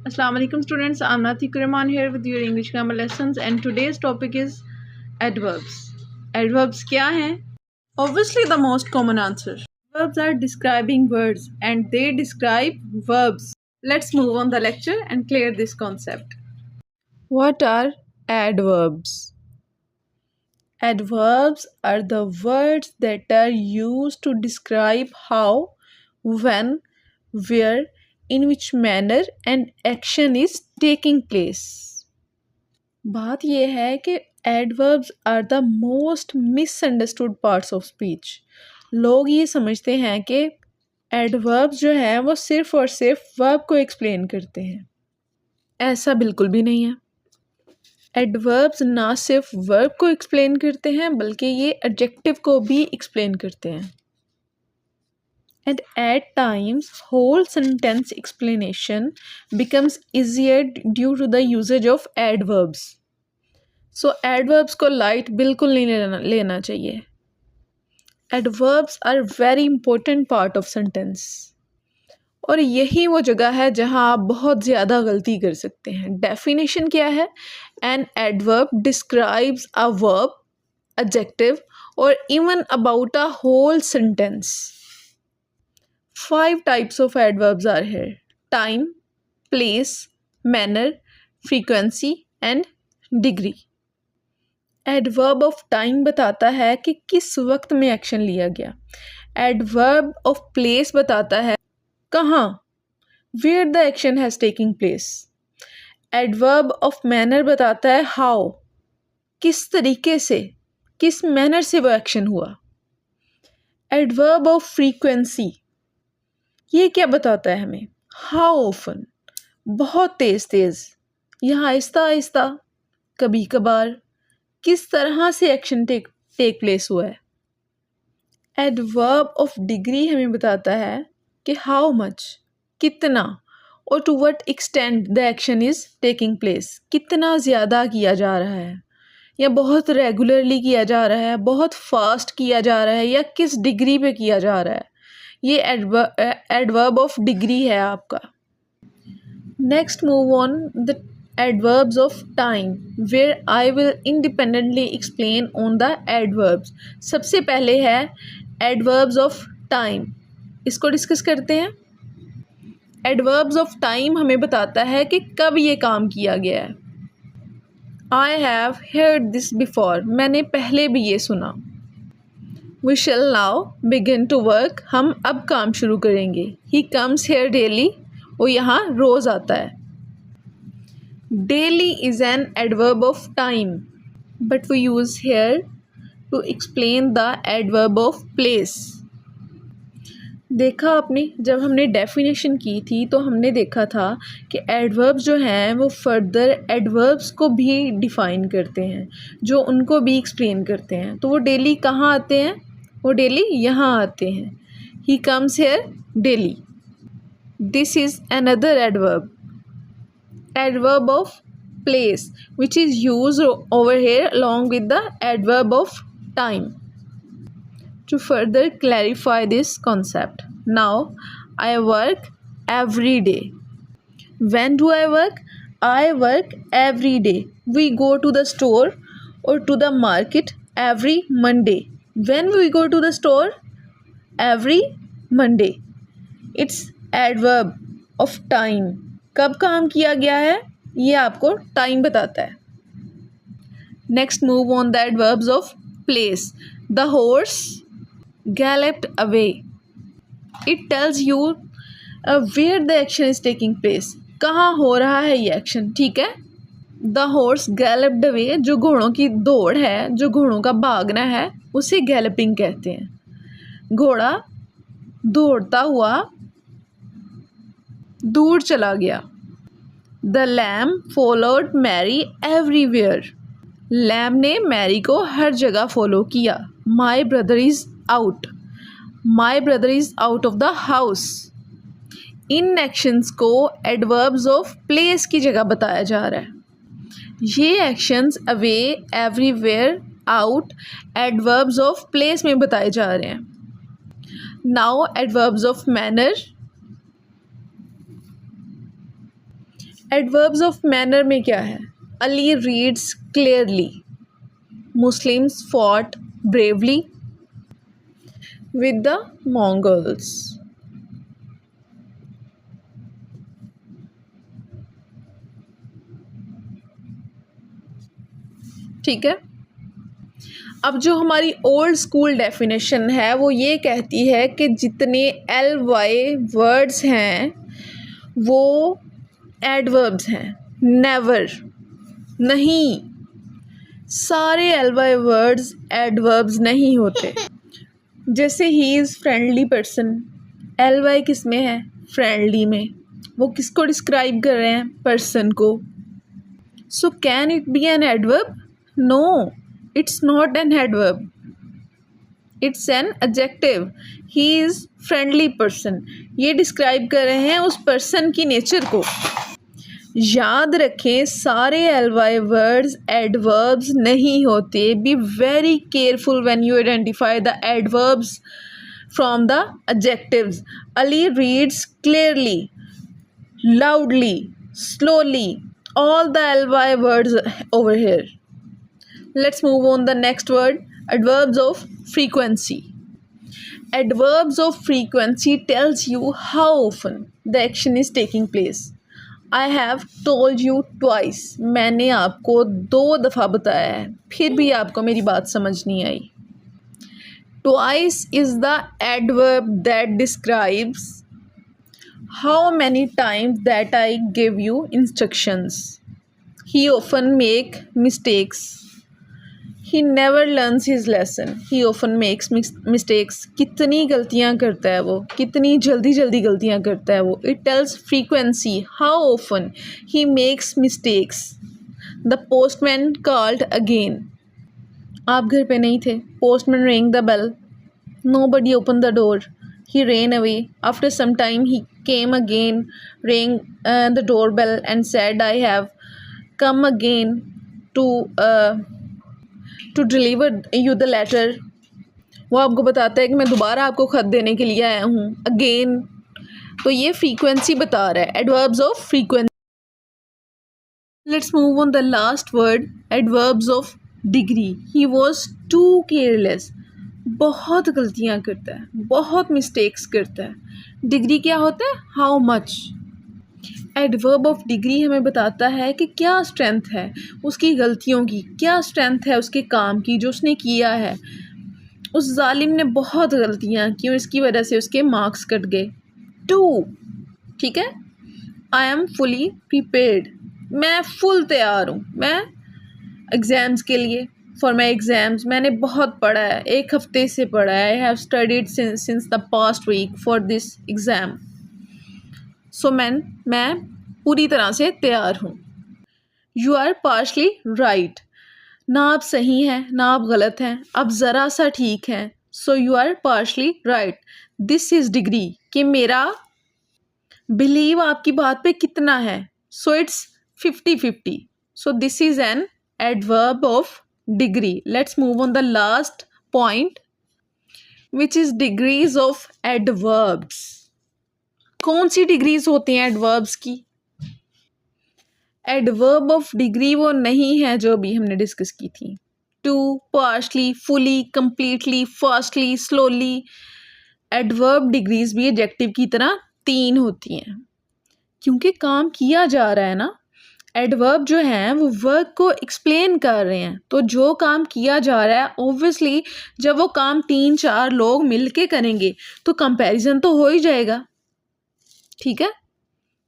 Assalamu alaikum students, I'm Natik Rahman here with your English grammar lessons and today's topic is adverbs. Adverbs क्या हैं? Obviously the most common answer. Verbs are describing words and they describe verbs. Let's move on the lecture and clear this concept. What are adverbs? Adverbs are the words that are used to describe how, when, where, in which manner and action is taking place. बात यह है कि adverbs are the most misunderstood parts of speech. लोग ये समझते हैं कि adverbs जो हैं वो सिर्फ और सिर्फ verb को explain करते हैं. ऐसा बिल्कुल भी नहीं है. एडवर्ब्स ना सिर्फ वर्ब को एक्सप्लेन करते हैं बल्कि ये एडजेक्टिव को भी एक्सप्लेन करते हैं. And at times whole sentence explanation becomes easier due to the usage of adverbs. So adverbs को लाइट बिल्कुल नहीं लेना चाहिए. Adverbs are very important part of sentence और यही वो जगह है जहां आप बहुत ज़्यादा गलती कर सकते हैं. डेफिनेशन क्या है? An adverb describes a verb, adjective और even about a whole sentence. 5 types of adverbs are here: time, place, manner, frequency and degree. Adverb of time बताता है कि किस वक्त में एक्शन लिया गया. एडवर्ब ऑफ प्लेस बताता है कहाँ, where the action has taking place. Adverb of manner बताता है हाउ, किस तरीके से, किस मैनर से वो एक्शन हुआ. एडवर्ब ऑफ फ्रीक्वेंसी ये क्या बताता है हमें? हाउ ऑफन, बहुत तेज़ तेज़ या आहिस्ता आहिस्ता, कभी कभार, किस तरह से एक्शन टेक प्लेस हुआ है. एडवर्ब ऑफ डिग्री हमें बताता है कि हाउ मच, कितना, और to what extent the action is taking place, कितना ज़्यादा किया जा रहा है या बहुत रेगुलरली किया जा रहा है, बहुत फास्ट किया जा रहा है या किस डिग्री पे किया जा रहा है. ये एडवर्ब ऑफ डिग्री है आपका. Next move on the adverbs of time where I will independently explain on the adverbs. सबसे पहले है एडवर्ब्स ऑफ टाइम, इसको डिस्कस करते हैं. एडवर्ब्स ऑफ टाइम हमें बताता है कि कब ये काम किया गया है. I have heard this before, मैंने पहले भी ये सुना. We shall now begin to work, हम अब काम शुरू करेंगे. ही कम्स हेयर डेली, वो यहाँ रोज़ आता है. Daily is an adverb of time but we use here to explain the adverb of place. देखा आपने, जब हमने डेफिनेशन की थी तो हमने देखा था कि एडवर्ब्स जो हैं वो फर्दर एडवर्ब्स को भी डिफ़ाइन करते हैं, जो उनको भी एक्सप्लेन करते हैं. तो वो डेली कहाँ आते हैं? वो डेली यहाँ आते हैं. He comes here daily, this is another adverb. Adverb of place which is used over here along with the adverb of time. To further clarify this concept, now I work every day. When do I work? I work every day. We go to the store or to the market every Monday. When we go to the store? Every Monday. It's adverb of time. कब काम किया गया है ये आपको time बताता है. Next move on the adverbs of place. The horse galloped away. It tells you where the action is taking place. कहाँ हो रहा है ये एक्शन, ठीक है. The horse galloped away, जो घोड़ों की दौड़ है, जो घोड़ों का भागना है उसे गैलपिंग कहते हैं. घोड़ा दौड़ता हुआ दूर चला गया. The lamb followed Mary everywhere. Lamb ने मैरी को हर जगह फॉलो किया. My brother is out. My brother is out of the house. In actions को एडवर्ब्स ऑफ प्लेस की जगह बताया जा रहा है. ये actions away, everywhere, out adverbs of place में बताए जा रहे हैं. Now adverbs of manner. Adverbs of manner में क्या है? Ali reads clearly, Muslims fought bravely with the Mongols. ठीक है, अब जो हमारी ओल्ड स्कूल डेफिनेशन है वो ये कहती है कि जितने एल वाई वर्ड्स हैं वो एडवर्ब्स हैं। नेवर, नहीं, सारे एल वाई वर्ड्स एडवर्ब्स नहीं होते। जैसे he is friendly person, L Y किस में है? फ्रेंडली में। वो किसको डिस्क्राइब कर रहे हैं? पर्सन को। So can it be an adverb? No, it's not an adverb, it's an adjective. he is friendly person, ये डिस्क्राइब कर रहे हैं उस पर्सन की नेचर को। याद रखें, सारे एल वाई वर्ड्स एडवर्ब्स नहीं होते। Be very careful when you identify the adverbs from the adjectives. Ali reads clearly, loudly, slowly, all the ly words over here. Let's move on the next word, adverbs of frequency. Adverbs of frequency tells you how often the action is taking place. I have told you twice. मैंने आपको 2 दफ़ा बताया है, फिर भी आपको मेरी बात समझ नहीं आई। Twice is the adverb that describes how many times that I give you instructions. He often make mistakes. He never learns his lesson. He often makes mistakes. कितनी गलतियाँ करता है वो, कितनी जल्दी जल्दी गलतियाँ करता है वो। It tells frequency, how often he makes mistakes. The postman called again. आप घर पे नहीं थे. Postman rang the bell. Nobody opened the door. He ran away. After some time he came again, rang the doorbell and said, I have come again to deliver you the letter. वो आपको बताता है कि मैं दोबारा आपको ख़त देने के लिए आया हूँ, अगेन। तो ये फ्रीक्वेंसी बता रहा है, adverbs of frequency. Let's move on the last word, adverbs of degree. He was too careless, बहुत गलतियाँ करता है, बहुत मिस्टेक्स करता है। डिग्री क्या होता है? How much. Adverb of degree हमें बताता है कि क्या स्ट्रेंथ है उसकी गलतियों की, क्या स्ट्रेंथ है उसके काम की जो उसने किया है। उस जालिम ने बहुत गलतियाँ की और इसकी वजह से उसके मार्क्स कट गए। 2, ठीक है। आई एम फुली प्रिपेयर्ड, मैं फुल तैयार हूँ, मैं एग्ज़ाम्स के लिए, फॉर माई एग्ज़ाम्स। मैंने बहुत पढ़ा है, 1 हफ्ते से पढ़ा है। I have studied since the past week for this exam. So मैं पूरी तरह से तैयार हूँ। यू आर पार्शली राइट, ना आप सही हैं ना आप गलत हैं, आप ज़रा सा ठीक हैं। So you are partially right. This is degree, कि मेरा बिलीव आपकी बात पे कितना है। So it's 50-50। So this is an adverb of degree. Let's move on the last point which is degrees of adverbs. कौन सी डिग्रीज होती हैं एडवर्ब्स की? एडवर्ब ऑफ डिग्री वो नहीं है जो अभी हमने डिस्कस की थी। Too, partially, fully, completely, fastly, slowly. Adverb degrees भी एडजेक्टिव की तरह 3 होती हैं, क्योंकि काम किया जा रहा है ना। एडवर्ब जो हैं वो वर्क को एक्सप्लेन कर रहे हैं, तो जो काम किया जा रहा है ऑब्वियसली जब वो काम 3-4 लोग मिलके करेंगे तो कंपैरिजन तो हो ही जाएगा, ठीक है।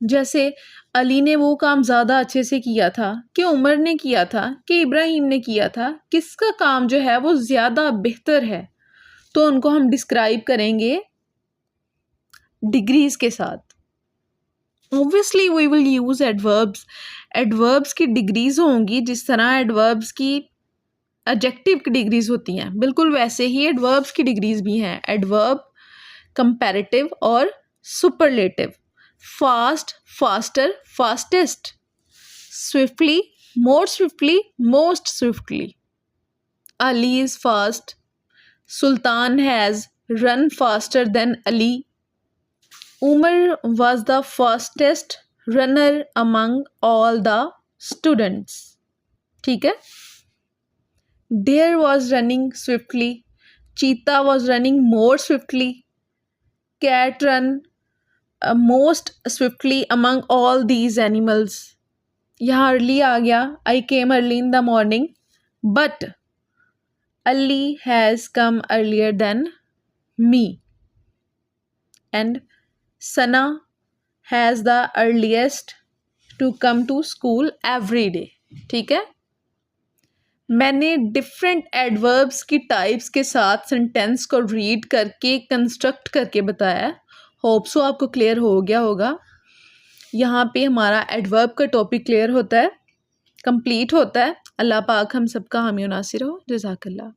जैसे अली ने वो काम ज़्यादा अच्छे से किया था कि उमर ने किया था कि इब्राहिम ने किया था, किसका काम जो है वो ज़्यादा बेहतर है, तो उनको हम डिस्क्राइब करेंगे डिग्रीज के साथ। Obviously we will use adverbs. Adverbs की डिग्रीज होंगी जिस तरह एडवर्ब्स की एडजेक्टिव की डिग्रीज होती हैं, बिल्कुल वैसे ही एडवर्ब्स की डिग्रीज भी हैं। एडवर्ब, कंपैरेटिव और superlative. Fast, faster, fastest. Swiftly, more swiftly, most swiftly. Ali is fast. Sultan has run faster than Ali. Umar was the fastest runner among all the students. ठीक है। Deer was running swiftly, cheetah was running more swiftly, cat run most swiftly among all these animals. यहाँ early आ गया, I came early in the morning, but Ali has come earlier than me, and Sana has the earliest to come to school every day. ठीक है। मैंने different adverbs की types के साथ sentence को रीड करके कंस्ट्रक्ट करके बताया। होप सो आपको क्लियर हो गया होगा। यहाँ पे हमारा एडवर्ब का टॉपिक क्लियर होता है, कंप्लीट होता है। अल्लाह पाक हम सबका हामी नासिर हो। जज़ाकल्लाह।